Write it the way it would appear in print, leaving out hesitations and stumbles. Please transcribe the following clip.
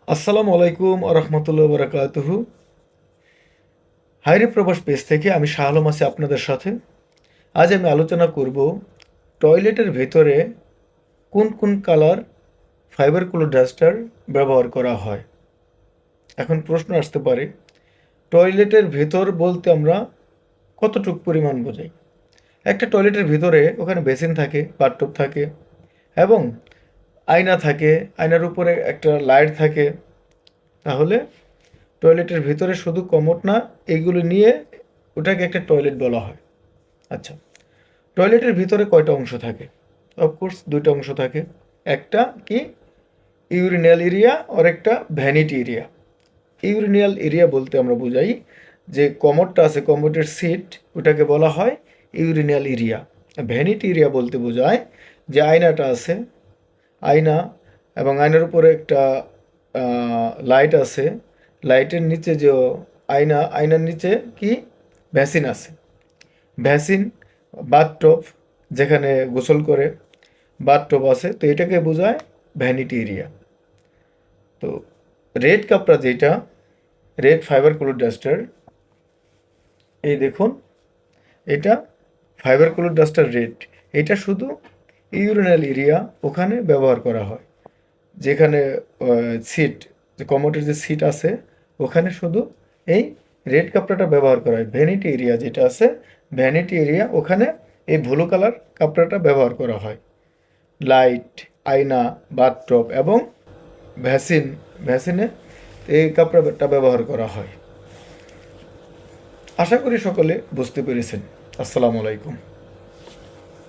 আসসালামু আলাইকুম রহমতুল্লাহ বারাকাতুহু। হায়রে প্রবাস পেজ থেকে আমি শাহ আলম আছি আপনাদের সাথে। আজ আমি আলোচনা করব টয়লেটের ভেতরে কোন কোন কালার ফাইবার কুলার ডাস্টার ব্যবহার করা হয়। এখন প্রশ্ন আসতে পারে, টয়লেটের ভেতর বলতে আমরা কতটুকু পরিমাণ বোঝাই? একটা টয়লেটের ভিতরে ওখানে বেসিন থাকে, বাথটব থাকে এবং আয়না থাকে, আয়নার উপরে একটা লাইট থাকে। তাহলে টয়লেটের ভিতরে শুধু কমোড না, এগুলো নিয়ে ওটাকে একটা টয়লেট বলা হয়। আচ্ছা, টয়লেটের ভিতরে কয়টা অংশ থাকে? অফকোর্স দুইটা অংশ থাকে। একটা কি, ইউরিনাল এরিয়া, আর একটা ভ্যানিটি এরিয়া। ইউরিনাল এরিয়া বলতে আমরা বুঝাই যে কমোডটা আছে, কমোডের সিট, ওটাকে বলা হয় ইউরিনাল এরিয়া। ভ্যানিটি এরিয়া বলতে বোঝায় যে আয়নাটা আছে, আয়না এবং আয়নার উপরে একটা লাইট আছে, লাইটের নিচে যে আয়নার নিচে কি ভ্যাসিন আছে, ভ্যাসিন, বাথটব যেখানে গোসল করে, বাথটব আছে, তো এটাকে বোঝায় ভ্যানিটি এরিয়া। তো রেড কাপড়া যেটা, রেড ফাইবার কুলার ডাস্টার, এই দেখুন, এটা ফাইবার কুলার ডাস্টার রেড। এটা শুধু ইউরিনাল এরিয়া ওখানে ব্যবহার করা হয়, যেখানে সিট, যে কমোডের যে সিট আছে ওখানে শুধু এই রেড কাপড়াটা ব্যবহার করা হয়। ভ্যানিটি এরিয়া যেটা আছে, ভ্যানিটি এরিয়া, ওখানে এই ব্লু কালার কাপড়াটা ব্যবহার করা হয়। লাইট, আয়না, বাথটব এবং ভ্যাসিনে এই কাপড়াটা ব্যবহার করা হয়। আশা করি সকলে বুঝতে পেরেছেন। আসসালামু আলাইকুম।